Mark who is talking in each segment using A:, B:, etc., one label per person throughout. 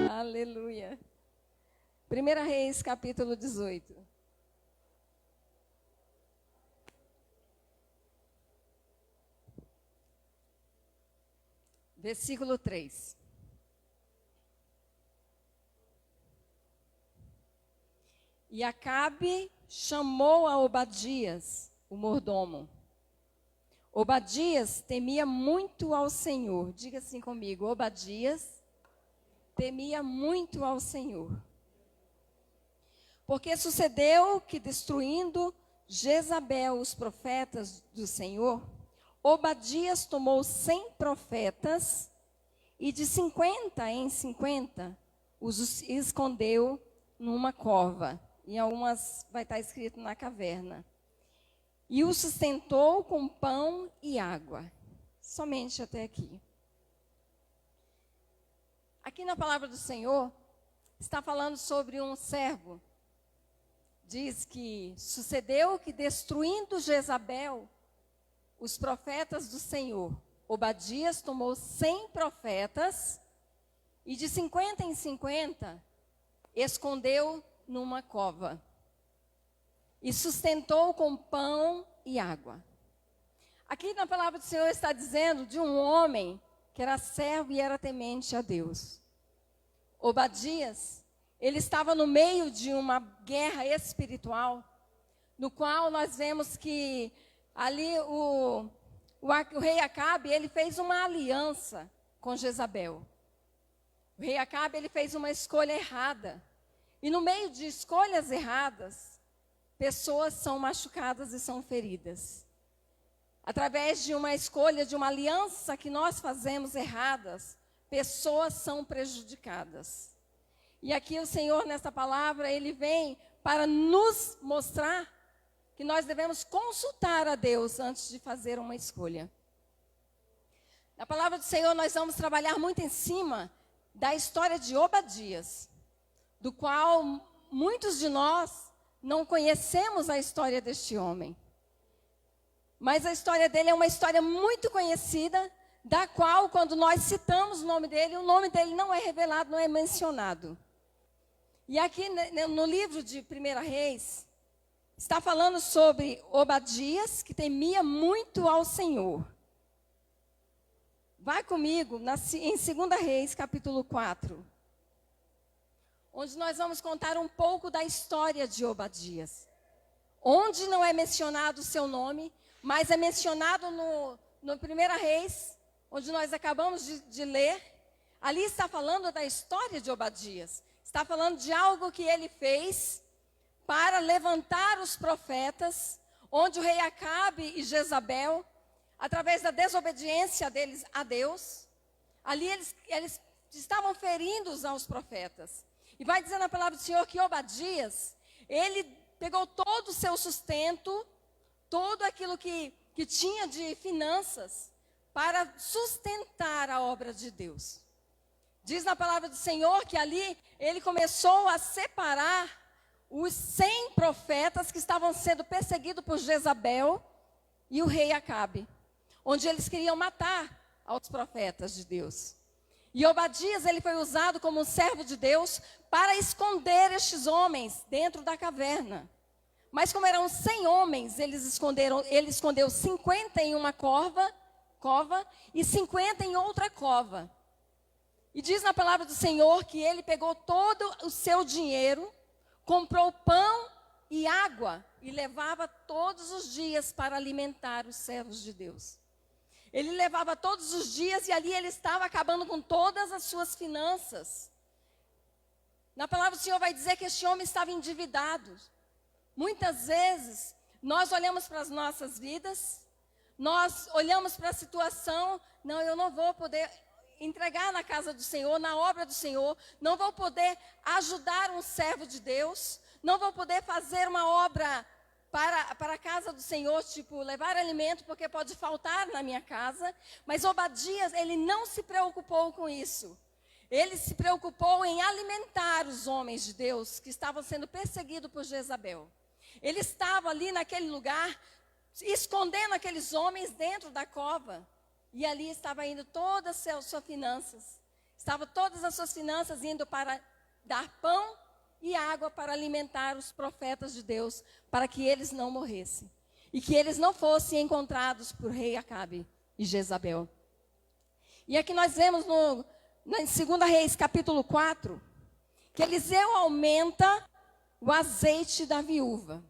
A: Aleluia. 1 Reis, capítulo 18. Versículo 3. E Acabe chamou a Obadias, o mordomo. Obadias temia muito ao Senhor. Diga assim comigo, Obadias temia muito ao Senhor. Porque sucedeu que, destruindo Jezabel os profetas do Senhor, Obadias tomou 100 profetas e de 50 em 50 os escondeu numa cova. Em algumas vai estar escrito na caverna. E o sustentou com pão e água. Somente até aqui. Aqui na palavra do Senhor, está falando sobre um servo. Diz que sucedeu que, destruindo Jezabel os profetas do Senhor, Obadias tomou 100 profetas e de 50 em 50 escondeu numa cova e sustentou com pão e água. Aqui na palavra do Senhor está dizendo de um homem que era servo e era temente a Deus. Obadias, ele estava no meio de uma guerra espiritual, no qual nós vemos que ali o rei Acabe, ele fez uma aliança com Jezabel. O rei Acabe, ele fez uma escolha errada. E no meio de escolhas erradas, pessoas são machucadas e são feridas. Através de uma escolha, de uma aliança que nós fazemos erradas, pessoas são prejudicadas. E aqui o Senhor, nessa palavra, ele vem para nos mostrar que nós devemos consultar a Deus antes de fazer uma escolha. Na palavra do Senhor, nós vamos trabalhar muito em cima da história de Obadias, do qual muitos de nós não conhecemos a história deste homem. Mas a história dele é uma história muito conhecida, da qual, quando nós citamos o nome dele não é revelado, não é mencionado. E aqui no livro de 1 Reis, está falando sobre Obadias, que temia muito ao Senhor. Vai comigo em 2 Reis, capítulo 4. Onde nós vamos contar um pouco da história de Obadias. Onde não é mencionado o seu nome, mas é mencionado no 1 Reis, onde nós acabamos de ler. Ali está falando da história de Obadias. Está falando de algo que ele fez para levantar os profetas, onde o rei Acabe e Jezabel, através da desobediência deles a Deus, ali eles estavam ferindo aos profetas. E vai dizer na palavra do Senhor que Obadias, ele pegou todo o seu sustento, todo aquilo que tinha de finanças, para sustentar a obra de Deus. Diz na palavra do Senhor que ali ele começou a separar os 100 profetas que estavam sendo perseguidos por Jezabel e o rei Acabe, onde eles queriam matar aos profetas de Deus. E Obadias, ele foi usado como um servo de Deus para esconder estes homens dentro da caverna. Mas como eram 100 homens, ele escondeu 50 em uma cova e 50 em outra cova. E diz na palavra do Senhor que ele pegou todo o seu dinheiro, comprou pão e água e levava todos os dias para alimentar os servos de Deus. Ele levava todos os dias e ali ele estava acabando com todas as suas finanças. Na palavra do Senhor vai dizer que este homem estava endividado. Muitas vezes nós olhamos para as nossas vidas, nós olhamos para a situação, não, eu não vou poder entregar na casa do Senhor, na obra do Senhor, não vou poder ajudar um servo de Deus, não vou poder fazer uma obra para a casa do Senhor, tipo, levar alimento, porque pode faltar na minha casa. Mas Obadias, ele não se preocupou com isso. Ele se preocupou em alimentar os homens de Deus que estavam sendo perseguidos por Jezabel. Ele estava ali naquele lugar, escondendo aqueles homens dentro da cova. E ali estava indo todas as suas finanças. Estavam todas as suas finanças indo para dar pão e água para alimentar os profetas de Deus, para que eles não morressem. E que eles não fossem encontrados por rei Acabe e Jezabel. E aqui nós vemos em 2 Reis, capítulo 4, que Eliseu aumenta o azeite da viúva.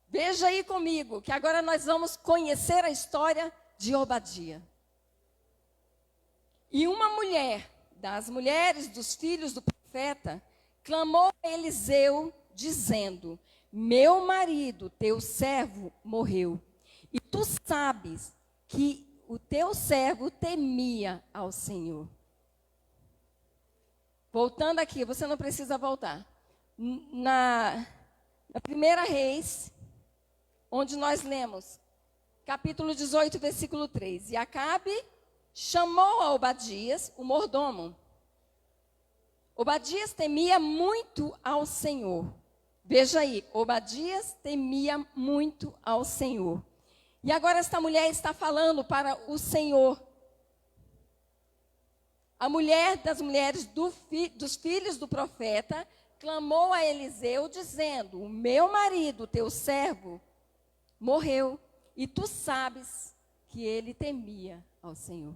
A: Veja aí comigo, que agora nós vamos conhecer a história de Obadia. E uma mulher, das mulheres dos filhos do profeta, clamou a Eliseu, dizendo: meu marido, teu servo, morreu. E tu sabes que o teu servo temia ao Senhor. Voltando aqui, você não precisa voltar. Na 1 Reis, onde nós lemos, capítulo 18, versículo 3. E Acabe chamou a Obadias, o mordomo. Obadias temia muito ao Senhor. Veja aí, Obadias temia muito ao Senhor. E agora esta mulher está falando para o Senhor. A mulher das mulheres dos filhos do profeta clamou a Eliseu, dizendo: o meu marido, teu servo, morreu, e tu sabes que ele temia ao Senhor.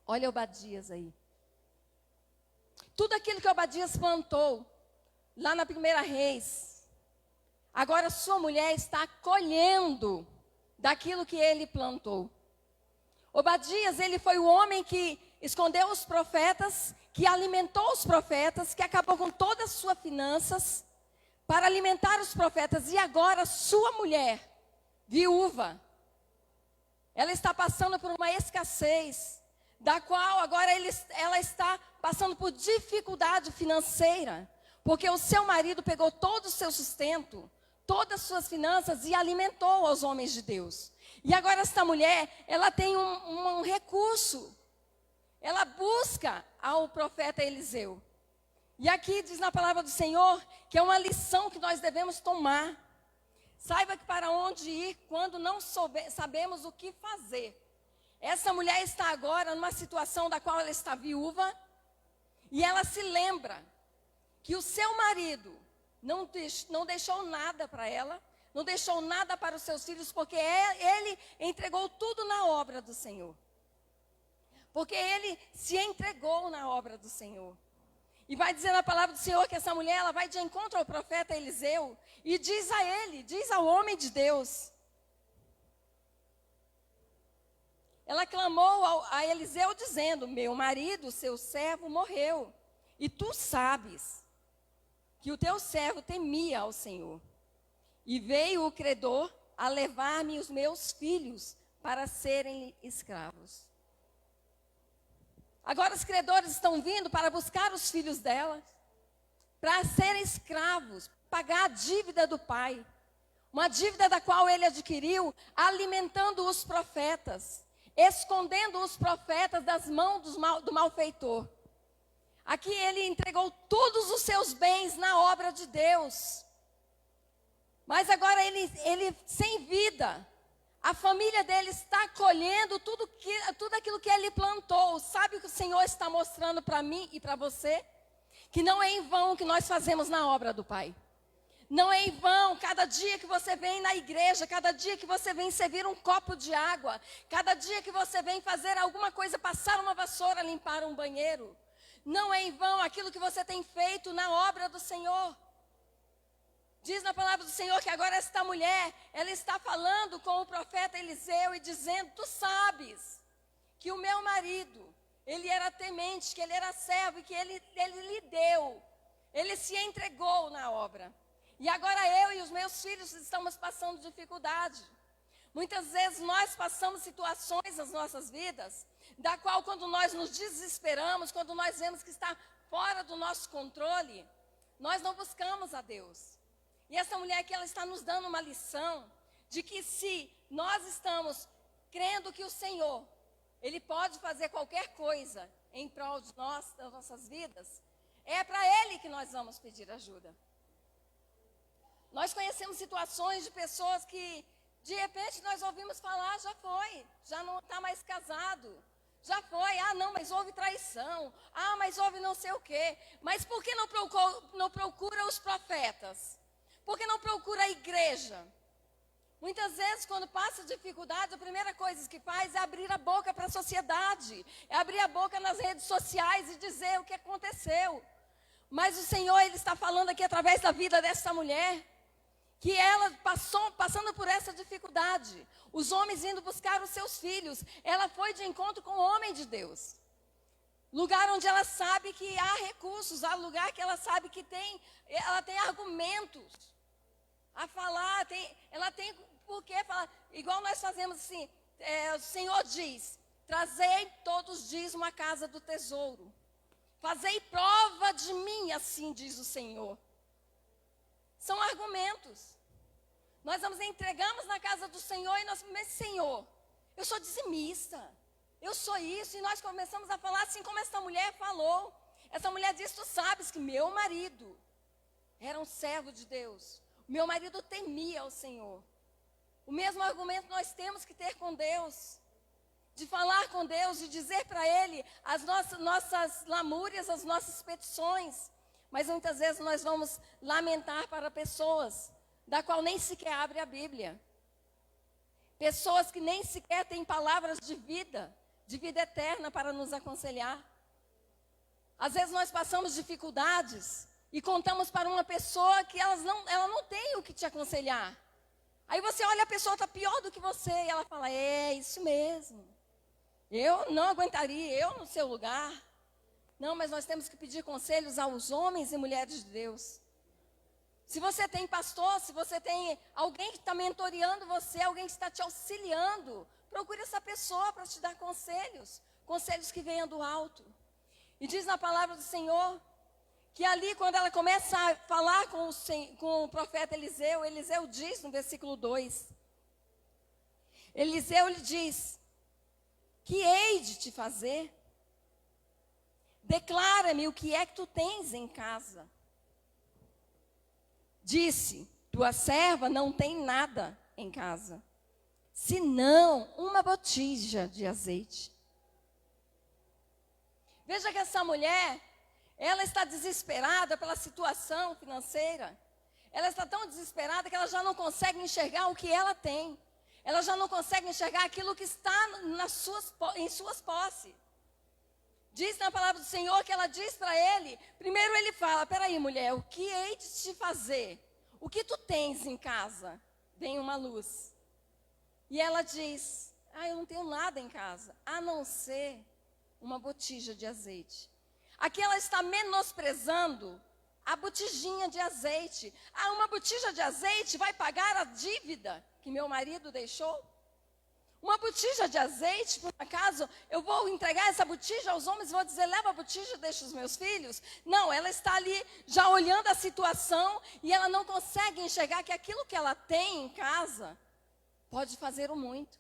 A: Olha Obadias aí. Tudo aquilo que Obadias plantou, lá na 1 Reis, agora sua mulher está colhendo daquilo que ele plantou. Obadias, ele foi o homem que escondeu os profetas, que alimentou os profetas, que acabou com todas as suas finanças para alimentar os profetas. E agora sua mulher, viúva, ela está passando por uma escassez, da qual agora ela está passando por dificuldade financeira, porque o seu marido pegou todo o seu sustento, todas as suas finanças e alimentou aos homens de Deus. E agora esta mulher, ela tem um recurso. Ela busca ao profeta Eliseu. E aqui diz na palavra do Senhor que é uma lição que nós devemos tomar. Saiba que para onde ir quando não sabemos o que fazer. Essa mulher está agora numa situação da qual ela está viúva. E ela se lembra que o seu marido não deixou nada para ela, não deixou nada para os seus filhos, porque ele entregou tudo na obra do Senhor. Porque ele se entregou na obra do Senhor. E vai dizer na palavra do Senhor que essa mulher, ela vai de encontro ao profeta Eliseu e diz a ele, diz ao homem de Deus. Ela clamou a Eliseu dizendo: meu marido, seu servo, morreu. E tu sabes que o teu servo temia ao Senhor. E veio o credor a levar-me os meus filhos para serem escravos. Agora os credores estão vindo para buscar os filhos dela, para serem escravos, pagar a dívida do pai. Uma dívida da qual ele adquiriu, alimentando os profetas, escondendo os profetas das mãos do malfeitor. Aqui ele entregou todos os seus bens na obra de Deus. Mas agora ele sem vida. A família dele está colhendo tudo aquilo que ele plantou. Sabe o que o Senhor está mostrando para mim e para você? Que não é em vão que nós fazemos na obra do Pai. Não é em vão, cada dia que você vem na igreja, cada dia que você vem servir um copo de água, cada dia que você vem fazer alguma coisa, passar uma vassoura, limpar um banheiro. Não é em vão aquilo que você tem feito na obra do Senhor. Diz na palavra do Senhor que agora esta mulher, ela está falando com o profeta Eliseu e dizendo: tu sabes que o meu marido, ele era temente, que ele era servo e que ele lhe deu. Ele se entregou na obra. E agora eu e os meus filhos estamos passando dificuldade. Muitas vezes nós passamos situações nas nossas vidas, da qual quando nós nos desesperamos, quando nós vemos que está fora do nosso controle, nós não buscamos a Deus. E essa mulher aqui, ela está nos dando uma lição de que se nós estamos crendo que o Senhor, Ele pode fazer qualquer coisa em prol de nós, das nossas vidas, é para Ele que nós vamos pedir ajuda. Nós conhecemos situações de pessoas que, de repente, nós ouvimos falar, já foi, já não está mais casado. Já foi, não, mas houve traição. Mas houve não sei o quê. Mas por que não procura os profetas? Por que não procura a igreja? Muitas vezes, quando passa dificuldade, a primeira coisa que faz é abrir a boca para a sociedade. É abrir a boca nas redes sociais e dizer o que aconteceu. Mas o Senhor, Ele está falando aqui através da vida dessa mulher, que ela passando por essa dificuldade, os homens indo buscar os seus filhos, ela foi de encontro com o homem de Deus. Lugar onde ela sabe que há recursos, há lugar que ela sabe que ela tem argumentos a falar, ela tem por que falar. Igual nós fazemos assim, o Senhor diz, trazei todos os dízimos à casa do tesouro. Fazei prova de mim, assim diz o Senhor. São argumentos. Nós entregamos na casa do Senhor e mas Senhor, eu sou dizimista, eu sou isso. E nós começamos a falar assim como essa mulher falou. Essa mulher disse, tu sabes que meu marido era um servo de Deus. Meu marido temia ao Senhor. O mesmo argumento nós temos que ter com Deus. De falar com Deus, de dizer para Ele as nossas lamúrias, as nossas petições. Mas muitas vezes nós vamos lamentar para pessoas, da qual nem sequer abre a Bíblia. Pessoas que nem sequer têm palavras de vida eterna para nos aconselhar. Às vezes nós passamos dificuldades e contamos para uma pessoa que ela não tem o que te aconselhar. Aí você olha, a pessoa está pior do que você e ela fala, isso mesmo. Eu não aguentaria, eu no seu lugar. Não, mas nós temos que pedir conselhos aos homens e mulheres de Deus. Se você tem pastor, se você tem alguém que está mentoreando você, alguém que está te auxiliando, procure essa pessoa para te dar conselhos. Conselhos que venham do alto. E diz na palavra do Senhor, que ali quando ela começa a falar com o profeta Eliseu, Eliseu diz no versículo 2. Eliseu lhe diz, que hei de te fazer? Declara-me o que é que tu tens em casa. Disse, tua serva não tem nada em casa, senão uma botija de azeite. Veja que essa mulher, ela está desesperada pela situação financeira. Ela está tão desesperada que ela já não consegue enxergar o que ela tem. Ela já não consegue enxergar aquilo que está em suas posses. Diz na palavra do Senhor que ela diz para ele, primeiro ele fala, peraí mulher, o que hei de te fazer? O que tu tens em casa? Vem uma luz. E ela diz, eu não tenho nada em casa, a não ser uma botija de azeite. Aqui ela está menosprezando a botijinha de azeite. Uma botija de azeite vai pagar a dívida que meu marido deixou? Uma botija de azeite, por acaso, eu vou entregar essa botija aos homens e vou dizer, leva a botija e deixa os meus filhos? Não, ela está ali já olhando a situação e ela não consegue enxergar que aquilo que ela tem em casa pode fazer o muito.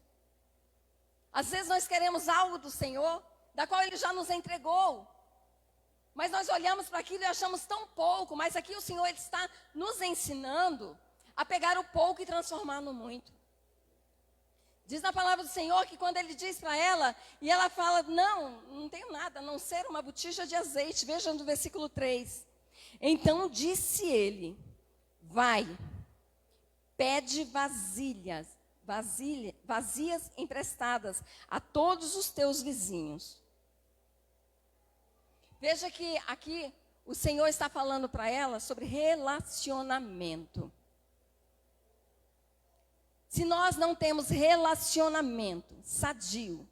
A: Às vezes nós queremos algo do Senhor, da qual Ele já nos entregou. Mas nós olhamos para aquilo e achamos tão pouco, mas aqui o Senhor Ele está nos ensinando a pegar o pouco e transformar no muito. Diz na palavra do Senhor que quando Ele diz para ela, e ela fala, não tenho nada, a não ser uma botija de azeite. Veja no versículo 3. Então disse ele, vai, pede vazias emprestadas a todos os teus vizinhos. Veja que aqui o Senhor está falando para ela sobre relacionamento. Se nós não temos relacionamento sadio,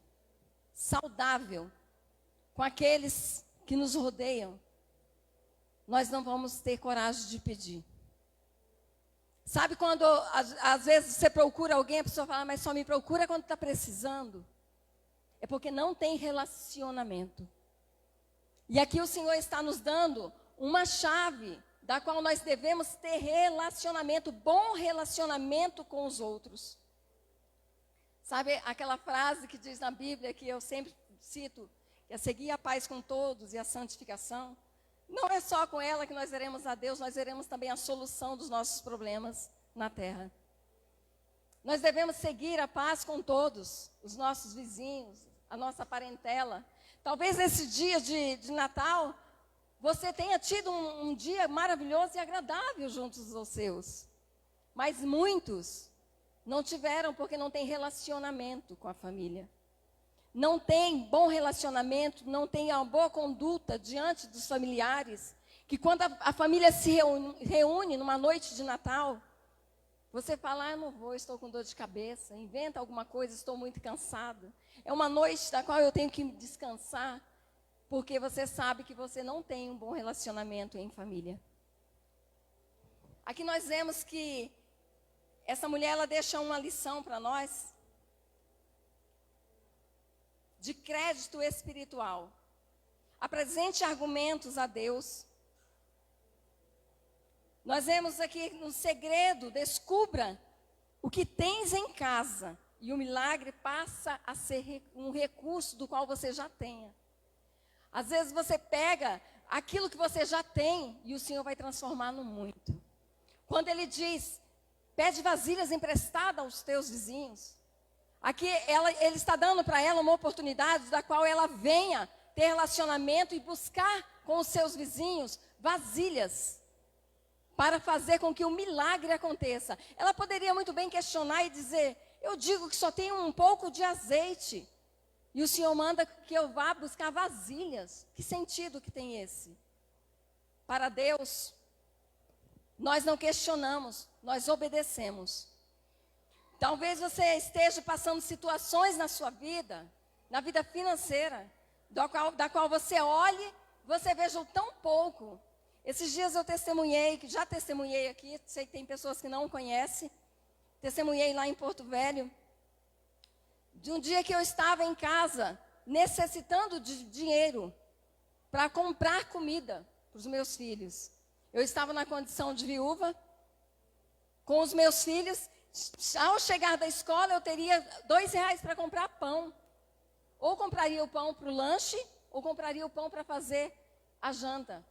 A: saudável, com aqueles que nos rodeiam, nós não vamos ter coragem de pedir. Sabe quando, às vezes, você procura alguém, a pessoa fala, mas só me procura quando está precisando? É porque não tem relacionamento. E aqui o Senhor está nos dando uma chave da qual nós devemos ter relacionamento, bom relacionamento com os outros. Sabe aquela frase que diz na Bíblia, que eu sempre cito, que é seguir a paz com todos e a santificação? Não é só com ela que nós veremos a Deus, nós veremos também a solução dos nossos problemas na terra. Nós devemos seguir a paz com todos, os nossos vizinhos, a nossa parentela. Talvez nesse dia de Natal, você tenha tido um dia maravilhoso e agradável juntos aos seus. Mas muitos não tiveram porque não tem relacionamento com a família. Não tem bom relacionamento, não tem uma boa conduta diante dos familiares. Que quando a família se reúne numa noite de Natal, você fala, eu não vou, estou com dor de cabeça, inventa alguma coisa, estou muito cansado. É uma noite da qual eu tenho que descansar, porque você sabe que você não tem um bom relacionamento em família. Aqui nós vemos que essa mulher, ela deixa uma lição para nós, de crédito espiritual. Apresente argumentos a Deus. Nós vemos aqui no segredo, descubra o que tens em casa. E o milagre passa a ser um recurso do qual você já tenha. Às vezes você pega aquilo que você já tem e o Senhor vai transformar no muito. Quando Ele diz, pede vasilhas emprestadas aos teus vizinhos. Aqui Ele está dando para ela uma oportunidade da qual ela venha ter relacionamento e buscar com os seus vizinhos vasilhas para fazer com que o milagre aconteça. Ela poderia muito bem questionar e dizer, eu digo que só tem um pouco de azeite e o Senhor manda que eu vá buscar vasilhas. Que sentido que tem esse? Para Deus, nós não questionamos, nós obedecemos. Talvez você esteja passando situações na sua vida, na vida financeira, da qual você olhe, você veja o tão pouco. Esses dias eu testemunhei, já testemunhei aqui, sei que tem pessoas que não conhecem, testemunhei lá em Porto Velho, de um dia que eu estava em casa, necessitando de dinheiro para comprar comida para os meus filhos. Eu estava na condição de viúva, com os meus filhos. Ao chegar da escola, eu teria R$2 para comprar pão. Ou compraria o pão para o lanche, ou compraria o pão para fazer a janta.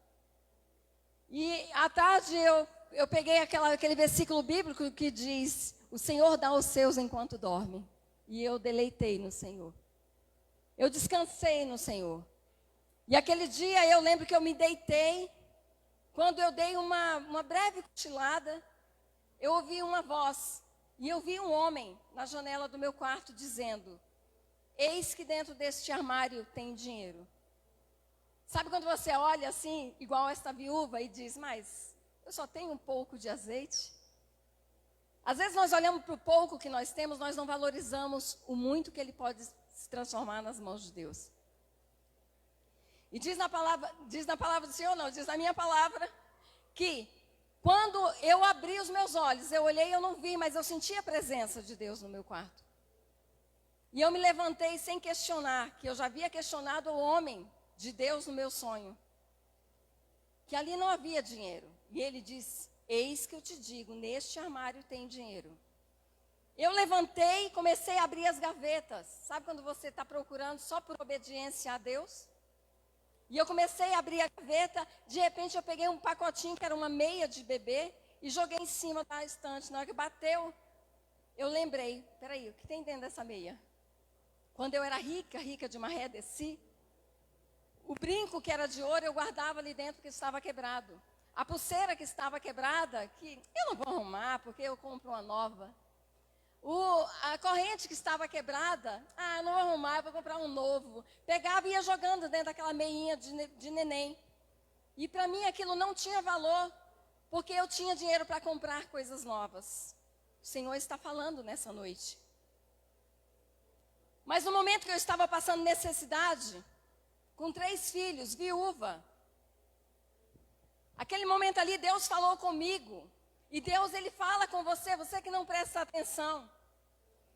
A: E à tarde eu peguei aquele versículo bíblico que diz, o Senhor dá aos seus enquanto dorme. E eu deleitei no Senhor. Eu descansei no Senhor. E aquele dia eu lembro que eu me deitei. Quando eu dei uma breve cochilada, eu ouvi uma voz. E eu vi um homem na janela do meu quarto dizendo, eis que dentro deste armário tem dinheiro. Sabe quando você olha assim, igual esta viúva, e diz, mas eu só tenho um pouco de azeite? Às vezes nós olhamos para o pouco que nós temos, nós não valorizamos o muito que ele pode se transformar nas mãos de Deus. E diz na palavra do Senhor, não, diz na minha palavra, que quando eu abri os meus olhos, eu olhei e eu não vi, mas eu senti a presença de Deus no meu quarto. E eu me levantei sem questionar, que eu já havia questionado o homem de Deus no meu sonho. Que ali não havia dinheiro. E ele disse, eis que eu te digo, neste armário tem dinheiro. Eu levantei e comecei a abrir as gavetas. Sabe quando você está procurando só por obediência a Deus? E eu comecei a abrir a gaveta, de repente eu peguei um pacotinho que era uma meia de bebê e joguei em cima da estante. Na hora que bateu, eu lembrei, peraí, o que tem dentro dessa meia? Quando eu era rica de maré, desci, o brinco que era de ouro eu guardava ali dentro que estava quebrado. A pulseira que estava quebrada, que eu não vou arrumar porque eu compro uma nova. A corrente que estava quebrada, não vou arrumar, eu vou comprar um novo. Pegava e ia jogando dentro daquela meinha de neném. E para mim aquilo não tinha valor, porque eu tinha dinheiro para comprar coisas novas. O Senhor está falando nessa noite. Mas no momento que eu estava passando necessidade, com 3 filhos, viúva, aquele momento ali Deus falou comigo. E Deus, Ele fala com você, você que não presta atenção.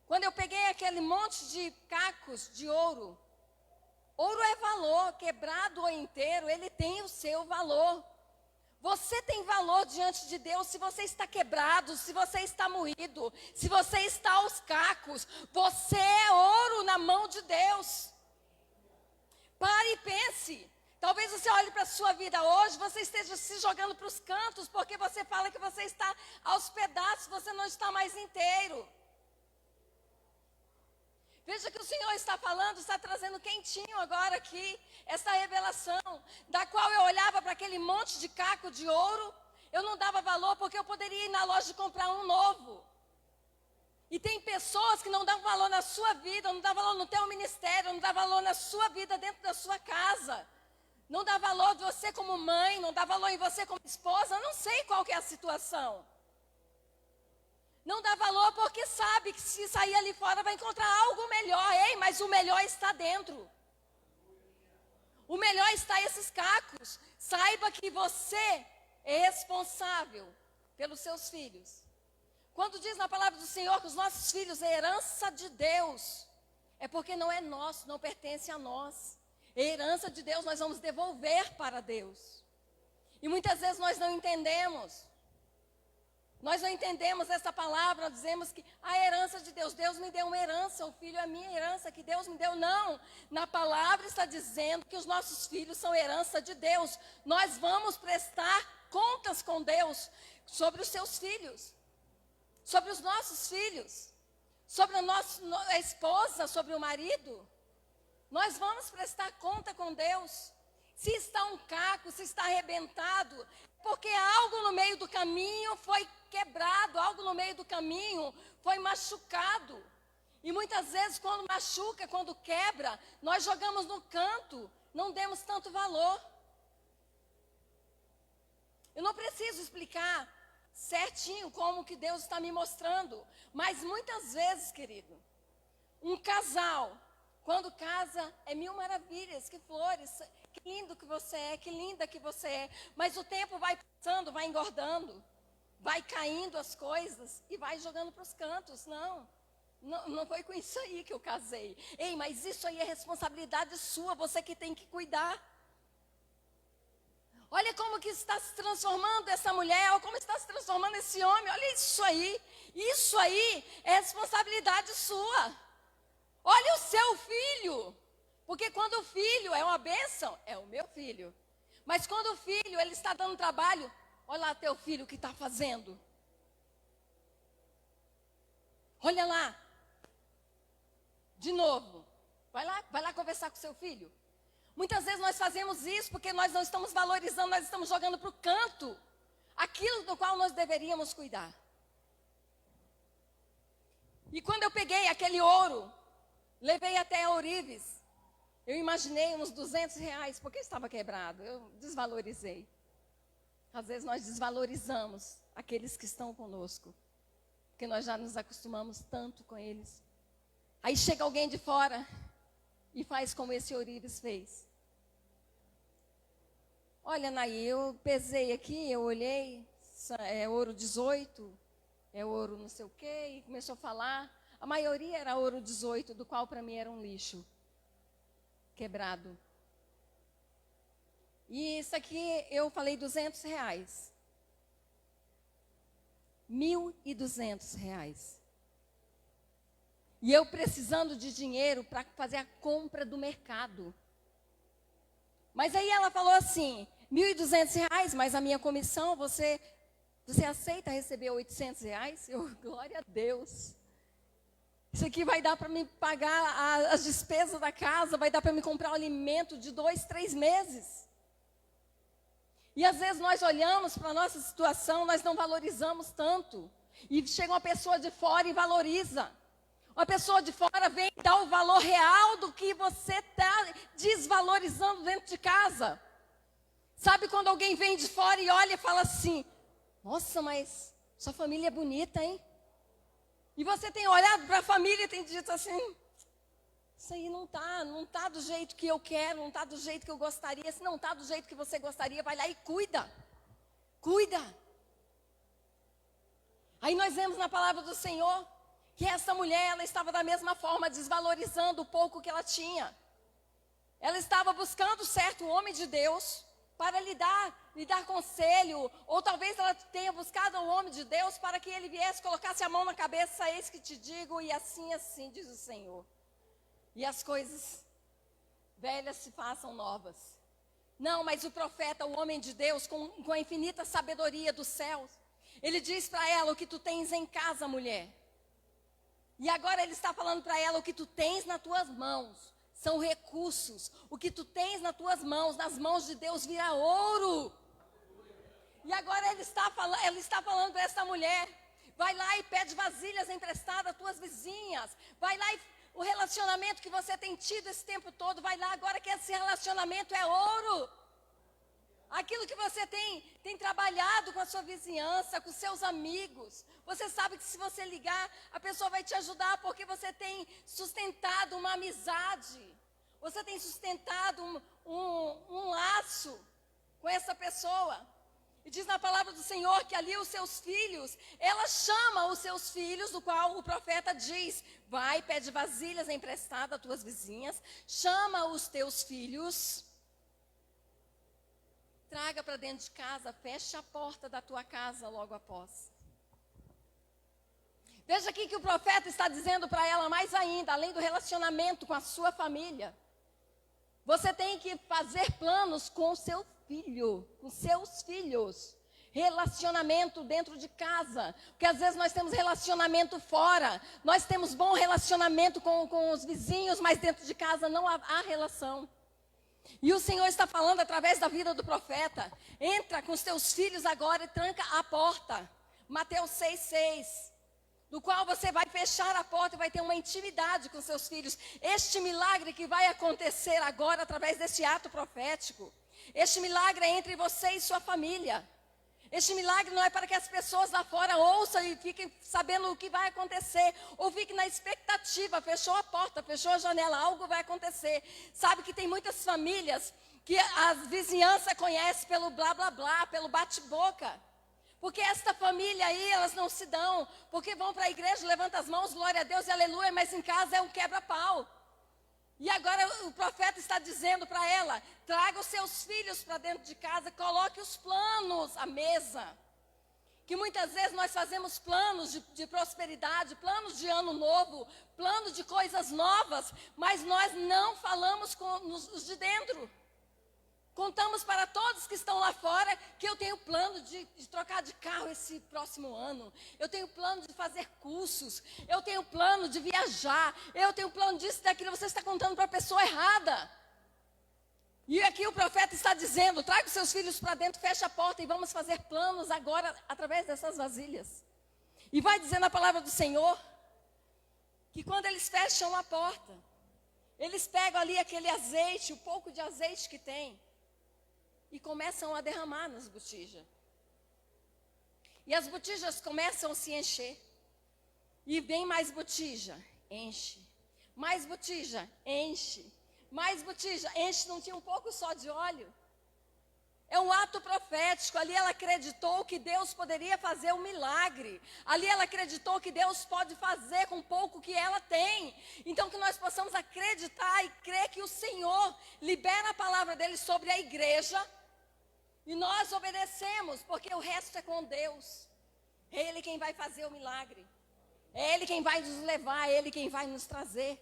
A: Quando eu peguei aquele monte de cacos de ouro, ouro é valor, quebrado ou inteiro, ele tem o seu valor. Você tem valor diante de Deus se você está quebrado, se você está moído, se você está aos cacos. Você é ouro na mão de Deus. Pare e pense. Talvez você olhe para a sua vida hoje, você esteja se jogando para os cantos, porque você fala que você está aos pedaços, você não está mais inteiro. Veja que o Senhor está falando, está trazendo quentinho agora aqui, essa revelação, da qual eu olhava para aquele monte de caco de ouro, eu não dava valor porque eu poderia ir na loja e comprar um novo. E tem pessoas que não dão valor na sua vida, não dão valor no teu ministério, não dão valor na sua vida dentro da sua casa. Não dá valor de você como mãe, não dá valor em você como esposa, eu não sei qual que é a situação. Não dá valor porque sabe que se sair ali fora vai encontrar algo melhor. Ei, mas o melhor está dentro. O melhor está esses cacos. Saiba que você é responsável pelos seus filhos. Quando diz na palavra do Senhor que os nossos filhos é herança de Deus, é porque não é nosso, não pertence a nós. É herança de Deus, nós vamos devolver para Deus. E muitas vezes nós não entendemos. Nós não entendemos essa palavra, nós dizemos que a herança de Deus, Deus me deu uma herança, o filho é a minha herança, que Deus me deu. Não, na palavra está dizendo que os nossos filhos são herança de Deus. Nós vamos prestar contas com Deus sobre os seus filhos, sobre os nossos filhos, sobre a esposa, sobre o marido. Nós vamos prestar conta com Deus. Se está um caco, se está arrebentado, porque algo no meio do caminho foi quebrado, algo no meio do caminho foi machucado. E muitas vezes quando machuca, quando quebra, nós jogamos no canto, não demos tanto valor. Eu não preciso explicar certinho como que Deus está me mostrando, mas muitas vezes, querido, um casal, quando casa, é mil maravilhas, que flores, que lindo que você é, que linda que você é. Mas o tempo vai passando, vai engordando, vai caindo as coisas e vai jogando para os cantos. Não foi com isso aí que eu casei. Ei, mas isso aí é responsabilidade sua, você que tem que cuidar. Olha como que está se transformando essa mulher, ou como está se transformando esse homem. Olha isso aí. Isso aí é responsabilidade sua. Olha o seu filho, porque quando o filho é uma bênção, é o meu filho. Mas quando o filho, ele está dando trabalho, olha lá teu filho que está fazendo. Olha lá. De novo, vai lá conversar com seu filho. Muitas vezes nós fazemos isso porque nós não estamos valorizando, nós estamos jogando para o canto aquilo do qual nós deveríamos cuidar. E quando eu peguei aquele ouro, levei até a Ourives. Eu imaginei uns R$200, porque estava quebrado. Eu desvalorizei. Às vezes nós desvalorizamos aqueles que estão conosco, porque nós já nos acostumamos tanto com eles. Aí chega alguém de fora e faz como esse Ourives fez. Olha, Naí, eu pesei aqui, eu olhei, é ouro 18, é ouro não sei o quê, e começou a falar. A maioria era ouro 18, do qual para mim era um lixo, quebrado. E isso aqui eu falei R$200. R$1.200. E eu precisando de dinheiro para fazer a compra do mercado. Mas aí ela falou assim, R$1.200, mas a minha comissão, você aceita receber R$800? Eu, glória a Deus. Isso aqui vai dar para me pagar as despesas da casa, vai dar para me comprar um alimento de 2, 3 meses. E às vezes nós olhamos para a nossa situação, nós não valorizamos tanto. E chega uma pessoa de fora e valoriza. Uma pessoa de fora vem dar o valor real do que você está desvalorizando dentro de casa. Sabe quando alguém vem de fora e olha e fala assim, nossa, mas sua família é bonita, hein? E você tem olhado para a família e tem dito assim, isso aí não tá do jeito que eu quero, não tá do jeito que eu gostaria. Se não tá do jeito que você gostaria, vai lá e cuida. Cuida. Aí nós vemos na palavra do Senhor que essa mulher, ela estava da mesma forma, desvalorizando o pouco que ela tinha. Ela estava buscando certo homem de Deus para lhe dar conselho, ou talvez ela tenha buscado o homem de Deus para que ele viesse, colocasse a mão na cabeça, eis que te digo, e assim diz o Senhor. E as coisas velhas se façam novas. Não, mas o profeta, o homem de Deus, com a infinita sabedoria dos céus, ele diz para ela: o que tu tens em casa, mulher. E agora ele está falando para ela: o que tu tens nas tuas mãos são recursos. O que tu tens nas tuas mãos, nas mãos de Deus, vira ouro. E agora ele está falando para essa mulher: vai lá e pede vasilhas emprestadas às tuas vizinhas. Vai lá e o relacionamento que você tem tido esse tempo todo, vai lá agora que esse relacionamento é ouro. Aquilo que você tem trabalhado com a sua vizinhança, com seus amigos. Você sabe que se você ligar, a pessoa vai te ajudar porque você tem sustentado uma amizade. Você tem sustentado um laço com essa pessoa. E diz na palavra do Senhor que ali os seus filhos, ela chama os seus filhos, do qual o profeta diz: vai, pede vasilhas emprestadas às tuas vizinhas, chama os teus filhos, traga para dentro de casa, fecha a porta da tua casa logo após. Veja aqui que o profeta está dizendo para ela mais ainda, além do relacionamento com a sua família, você tem que fazer planos com o seu filho, com seus filhos. Relacionamento dentro de casa, porque às vezes nós temos relacionamento fora, nós temos bom relacionamento com os vizinhos, mas dentro de casa não há relação. E o Senhor está falando através da vida do profeta: entra com os teus filhos agora e tranca a porta. Mateus 6,6. Do qual você vai fechar a porta e vai ter uma intimidade com seus filhos. Este milagre que vai acontecer agora através deste ato profético. Este milagre é entre você e sua família. Este milagre não é para que as pessoas lá fora ouçam e fiquem sabendo o que vai acontecer, ou fiquem na expectativa: fechou a porta, fechou a janela, algo vai acontecer. Sabe que tem muitas famílias que a vizinhança conhece pelo blá blá blá, pelo bate-boca. Porque esta família aí, elas não se dão, porque vão para a igreja, levantam as mãos, glória a Deus e aleluia, mas em casa é um quebra-pau. E agora o profeta está dizendo para ela: traga os seus filhos para dentro de casa, coloque os planos à mesa. Que muitas vezes nós fazemos planos de prosperidade, planos de ano novo, planos de coisas novas, mas nós não falamos com os de dentro. Contamos para todos que estão lá fora que eu tenho plano de trocar de carro esse próximo ano. Eu tenho plano de fazer cursos. Eu tenho plano de viajar. Eu tenho plano disso e daquilo. Você está contando para a pessoa errada. E aqui o profeta está dizendo: traga os seus filhos para dentro, fecha a porta e vamos fazer planos agora através dessas vasilhas. E vai dizendo a palavra do Senhor que quando eles fecham a porta, eles pegam ali aquele azeite, o pouco de azeite que tem, e começam a derramar nas botijas. E as botijas começam a se encher. E vem mais botija, enche. Mais botija, enche. Mais botija, enche. Não tinha um pouco só de óleo? É um ato profético. Ali ela acreditou que Deus poderia fazer um milagre. Ali ela acreditou que Deus pode fazer com pouco que ela tem. Então que nós possamos acreditar e crer que o Senhor libera a palavra dele sobre a igreja. E nós obedecemos, porque o resto é com Deus. É Ele quem vai fazer o milagre. É Ele quem vai nos levar, é Ele quem vai nos trazer.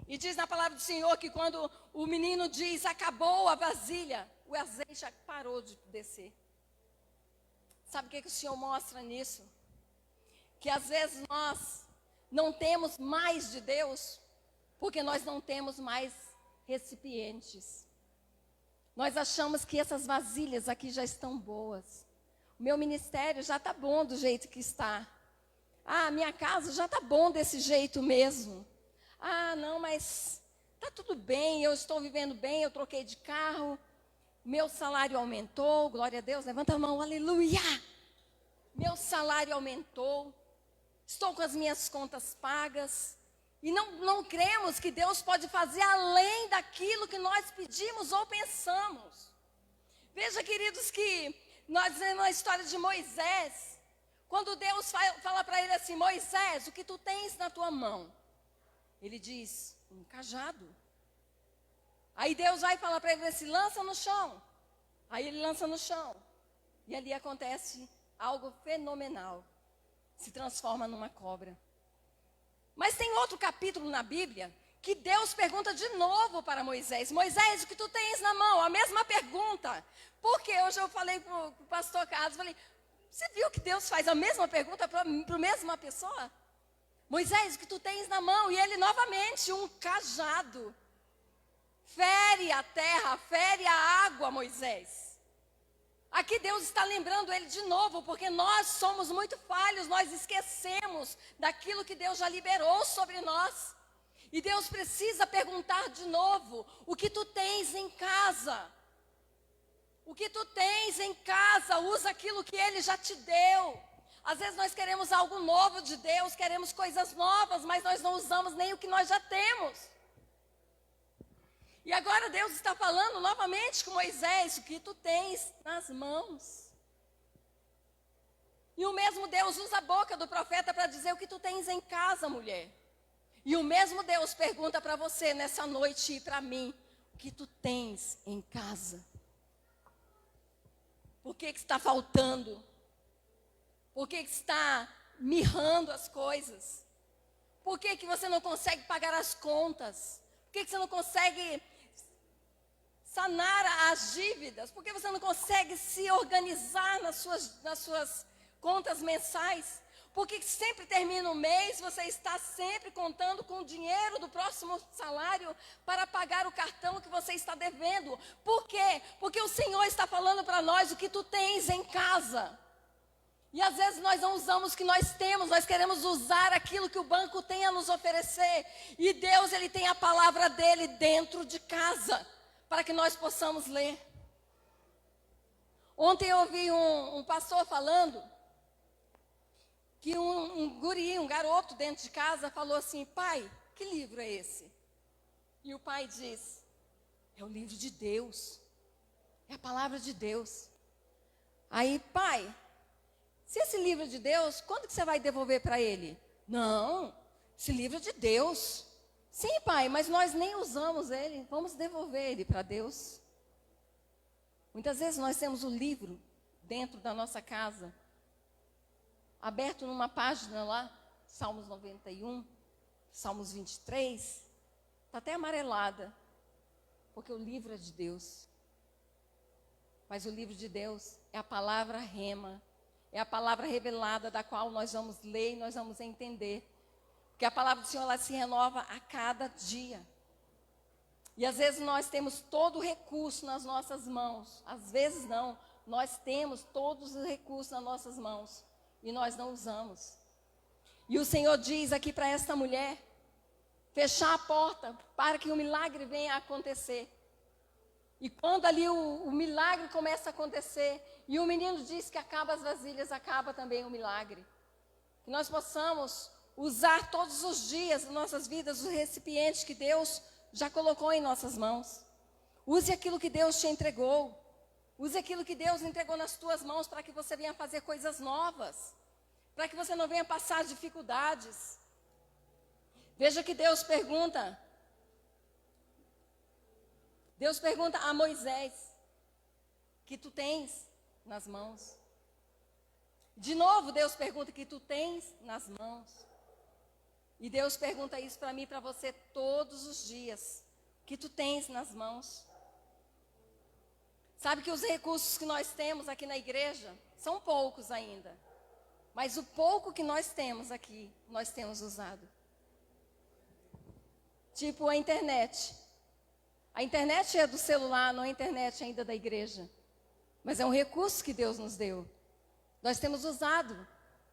A: E diz na palavra do Senhor que quando o menino diz: acabou a vasilha, o azeite já parou de descer. Sabe o que o Senhor mostra nisso? Que às vezes nós não temos mais de Deus, porque nós não temos mais recipientes. Nós achamos que essas vasilhas aqui já estão boas. O meu ministério já está bom do jeito que está. Ah, minha casa já está bom desse jeito mesmo. Ah, não, mas está tudo bem, eu estou vivendo bem, eu troquei de carro, meu salário aumentou, glória a Deus, levanta a mão, aleluia. Meu salário aumentou, estou com as minhas contas pagas. E não cremos que Deus pode fazer além daquilo que nós pedimos ou pensamos. Veja, queridos, que nós vemos a história de Moisés. Quando Deus fala para ele assim: Moisés, o que tu tens na tua mão? Ele diz: um cajado. Aí Deus vai falar para ele assim: lança no chão. Aí ele lança no chão. E ali acontece algo fenomenal. Se transforma numa cobra. Mas tem outro capítulo na Bíblia que Deus pergunta de novo para Moisés. Moisés, o que tu tens na mão? A mesma pergunta. Porque hoje eu falei para o pastor Carlos, falei, você viu que Deus faz a mesma pergunta para a mesma pessoa? Moisés, o que tu tens na mão? E ele novamente, um cajado. Fere a terra, fere a água, Moisés. Aqui Deus está lembrando ele de novo, porque nós somos muito falhos, nós esquecemos daquilo que Deus já liberou sobre nós. E Deus precisa perguntar de novo, o que tu tens em casa? O que tu tens em casa, usa aquilo que Ele já te deu. Às vezes nós queremos algo novo de Deus, queremos coisas novas, mas nós não usamos nem o que nós já temos. E agora Deus está falando novamente com Moisés, o que tu tens nas mãos. E o mesmo Deus usa a boca do profeta para dizer o que tu tens em casa, mulher. E o mesmo Deus pergunta para você nessa noite e para mim, o que tu tens em casa? Por que está faltando? Por que está mirrando as coisas? Por que você não consegue pagar as contas? Por que você não consegue sanar as dívidas? Por que você não consegue se organizar nas suas contas mensais? Porque sempre termina o mês, você está sempre contando com o dinheiro do próximo salário para pagar o cartão que você está devendo. Por quê? Porque o Senhor está falando para nós o que tu tens em casa. E às vezes nós não usamos o que nós temos, nós queremos usar aquilo que o banco tem a nos oferecer. E Deus, Ele tem a palavra dEle dentro de casa, para que nós possamos ler. Ontem eu ouvi um pastor falando que um garoto dentro de casa falou assim, pai, que livro é esse? E o pai diz, é o livro de Deus, é a palavra de Deus. Aí, pai, se esse livro é de Deus, quando que você vai devolver para ele? Não, esse livro é de Deus. Sim, pai, mas nós nem usamos ele, vamos devolver ele para Deus. Muitas vezes nós temos o livro dentro da nossa casa, aberto numa página lá, Salmos 91, Salmos 23, está até amarelada, porque o livro é de Deus. Mas o livro de Deus é a palavra rema, é a palavra revelada da qual nós vamos ler e nós vamos entender. Porque a palavra do Senhor, ela se renova a cada dia. E às vezes nós temos todo o recurso nas nossas mãos, às vezes não, nós temos todos os recursos nas nossas mãos. E nós não usamos. E o Senhor diz aqui para esta mulher, fechar a porta para que o milagre venha a acontecer. E quando ali o milagre começa a acontecer, e o menino diz que acaba as vasilhas, acaba também o milagre. Que nós possamos usar todos os dias das nossas vidas os recipientes que Deus já colocou em nossas mãos. Use aquilo que Deus te entregou. Use aquilo que Deus entregou nas tuas mãos para que você venha fazer coisas novas. Para que você não venha passar dificuldades. Veja que Deus pergunta a Moisés, que tu tens nas mãos. De novo Deus pergunta que tu tens nas mãos. E Deus pergunta isso para mim e para você todos os dias. Que tu tens nas mãos. Sabe que os recursos que nós temos aqui na igreja são poucos ainda. Mas o pouco que nós temos aqui, nós temos usado. Tipo a internet. A internet é do celular, não é a internet ainda da igreja. Mas é um recurso que Deus nos deu. Nós temos usado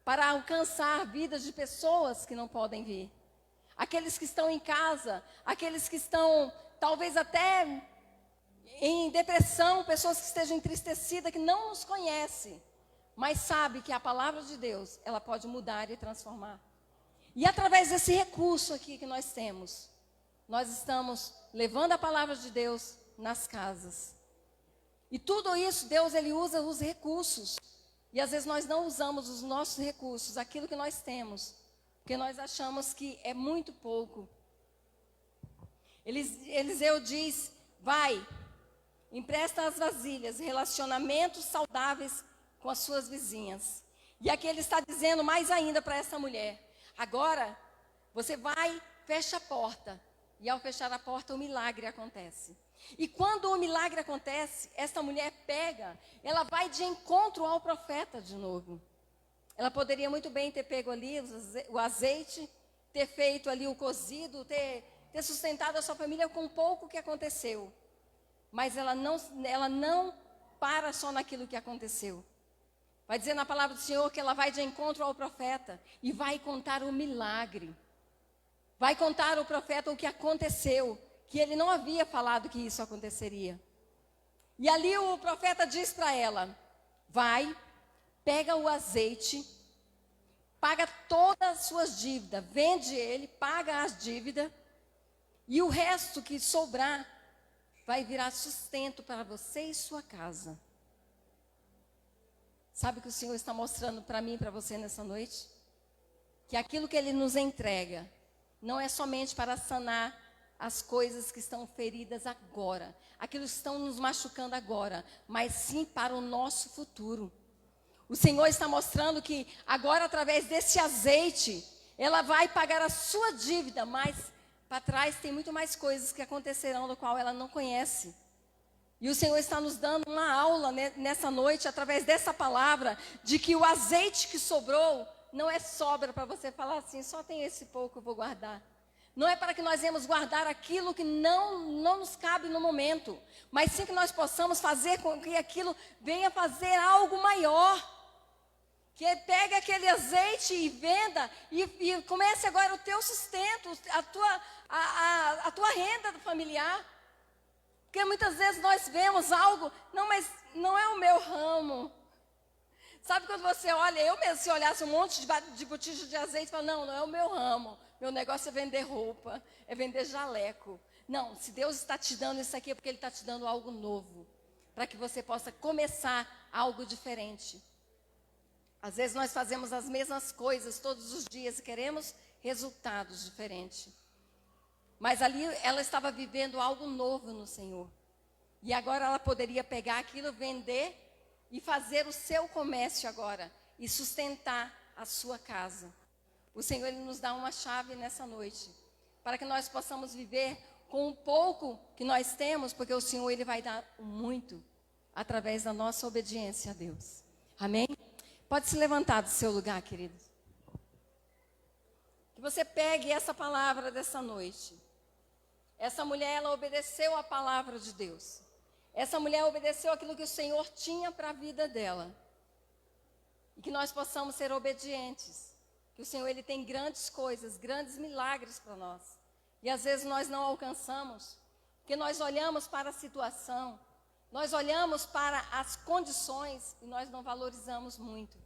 A: para alcançar vidas de pessoas que não podem vir. Aqueles que estão em casa, aqueles que estão talvez até em depressão, pessoas que estejam entristecidas, que não nos conhecem, mas sabe que a palavra de Deus, ela pode mudar e transformar. E através desse recurso aqui que nós temos, nós estamos levando a palavra de Deus nas casas. E tudo isso, Deus, Ele usa os recursos. E às vezes nós não usamos os nossos recursos, aquilo que nós temos, porque nós achamos que é muito pouco. Eliseu diz, vai, empresta as vasilhas, relacionamentos saudáveis com as suas vizinhas. E aqui ele está dizendo mais ainda para essa mulher, agora você vai, fecha a porta, E ao fechar a porta, o milagre acontece. E quando o milagre acontece, esta mulher pega, ela vai de encontro ao profeta de novo. Ela poderia muito bem ter pego ali o azeite, ter feito ali o cozido, ter sustentado a sua família com pouco que aconteceu. Mas ela não para só naquilo que aconteceu. Vai dizer na palavra do Senhor que ela vai de encontro ao profeta e vai contar o milagre. Vai contar ao profeta o que aconteceu, que ele não havia falado que isso aconteceria. E ali o profeta diz para ela: vai, pega o azeite, paga todas as suas dívidas, vende ele, paga as dívidas, e o resto que sobrar vai virar sustento para você e sua casa. Sabe o que o Senhor está mostrando para mim e para você nessa noite? Que aquilo que Ele nos entrega não é somente para sanar as coisas que estão feridas agora, aquilo que estão nos machucando agora, mas sim para o nosso futuro. O Senhor está mostrando que agora, através desse azeite, ela vai pagar a sua dívida, mas para trás tem muito mais coisas que acontecerão, do qual ela não conhece. E o Senhor está nos dando uma aula nessa noite, através dessa palavra, de que o azeite que sobrou não é sobra para você falar assim: só tem esse pouco, eu vou guardar. Não é para que nós venhamos guardar aquilo que não nos cabe no momento, mas sim que nós possamos fazer com que aquilo venha fazer algo maior. Que pegue aquele azeite e venda e comece agora o teu sustento, a tua renda familiar. Porque muitas vezes nós vemos algo, não, mas não é o meu ramo. Sabe quando você olha, eu mesmo, se olhasse um monte de botija de azeite, falo: não é o meu ramo. Meu negócio é vender roupa, é vender jaleco. Não, se Deus está te dando isso aqui, é porque Ele está te dando algo novo. Para que você possa começar algo diferente. Às vezes nós fazemos as mesmas coisas todos os dias e queremos resultados diferentes. Mas ali ela estava vivendo algo novo no Senhor. E agora ela poderia pegar aquilo, vender e fazer o seu comércio agora. E sustentar a sua casa. O Senhor, Ele nos dá uma chave nessa noite. Para que nós possamos viver com o pouco que nós temos. Porque o Senhor, Ele vai dar muito. Através da nossa obediência a Deus. Amém? Pode se levantar do seu lugar, queridos. Que você pegue essa palavra dessa noite. Essa mulher, ela obedeceu a palavra de Deus. Essa mulher obedeceu aquilo que o Senhor tinha para a vida dela. E que nós possamos ser obedientes. Que o Senhor, Ele tem grandes coisas, grandes milagres para nós. E às vezes nós não alcançamos. Porque nós olhamos para a situação. Nós olhamos para as condições e nós não valorizamos muito.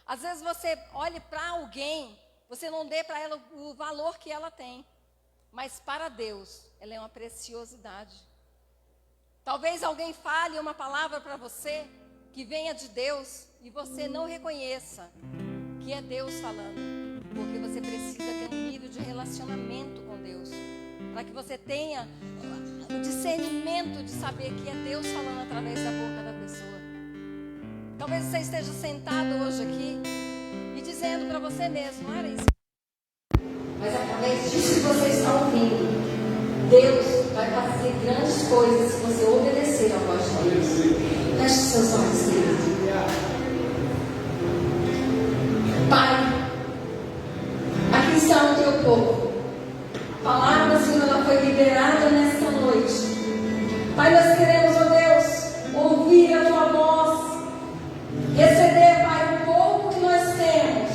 A: Às vezes você olha para alguém, você não dê para ela o valor que ela tem. Mas para Deus, ela é uma preciosidade. Talvez alguém fale uma palavra para você, que venha de Deus, e você não reconheça que é Deus falando. Porque você precisa ter um nível de relacionamento com Deus. Para que você tenha o discernimento de saber que é Deus falando através da boca da pessoa. Talvez você esteja sentado hoje aqui e dizendo para você mesmo: não era isso. Mas através disso que você está ouvindo, Deus vai fazer grandes coisas se você obedecer à voz de Deus. Feche seus olhos, querido. Pai, aqui está o teu povo. A palavra, Senhor, ela foi liberada nesta noite. Pai, nós queremos, ó Deus, ouvir a tua voz, receber, Pai, o pouco que nós temos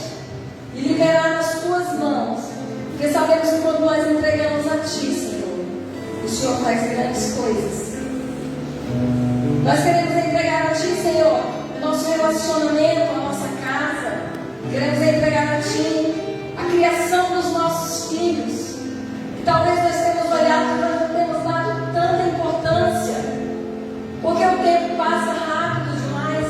A: e liberar nas tuas mãos. Porque sabemos que quando nós entregamos a Ti, Senhor, o Senhor faz grandes coisas. Nós queremos entregar a Ti, Senhor, o nosso relacionamento, a nossa casa. Queremos entregar a Ti a criação dos nossos filhos. Que talvez nós temos olhado, nós não temos dado tanta importância. Porque o tempo passa rápido demais.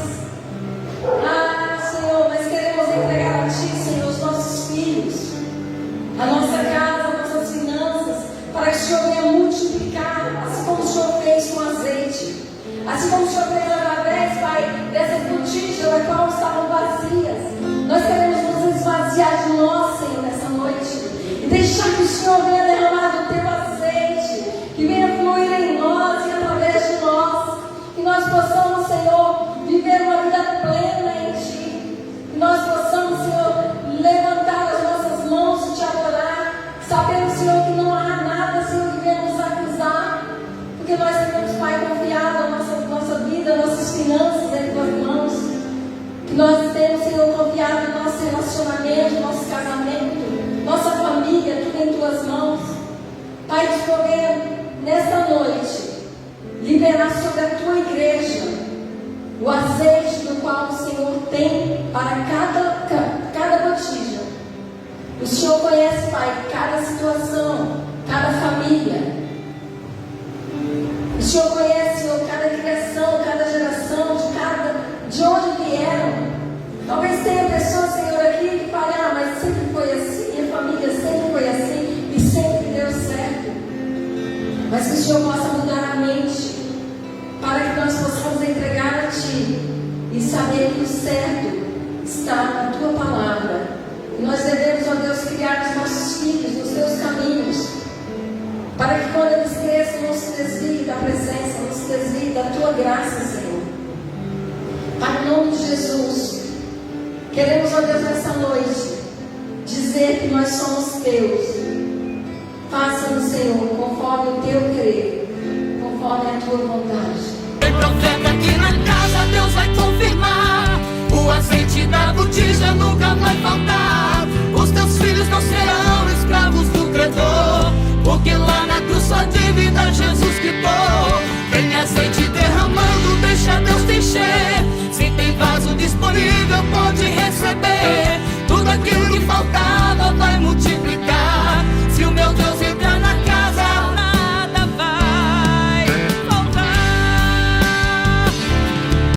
A: Ah, Senhor, nós queremos entregar a Ti, Senhor, os nossos filhos. A nossa casa, as nossas finanças, para que o Senhor venha multiplicar, assim como o Senhor fez com azeite, assim como o Senhor Senhor, confiado nosso relacionamento, nosso casamento, nossa família, tudo em tuas mãos. Pai, te roguei nesta noite liberar sobre a tua igreja o azeite do qual o Senhor tem para cada botija. O Senhor conhece, Pai, cada situação, cada família. O Senhor conhece, Senhor, cada criação, cada geração, de onde vieram. Talvez tenha pessoas, Senhor, aqui que falam, mas sempre foi assim, minha família sempre foi assim e sempre deu certo. Mas que o Senhor possa mudar a mente para que nós possamos entregar a Ti e saber que o certo está na Tua palavra. E nós devemos, ó Deus, criar os nossos filhos nos Teus caminhos, para que quando eles cresçam não se desviem da presença, não se desviem da Tua graça, Senhor. Pai, em nome de Jesus, queremos, ó Deus, nessa noite dizer que nós somos Teus. Faça-nos, Senhor, conforme o Teu querer, conforme a Tua vontade.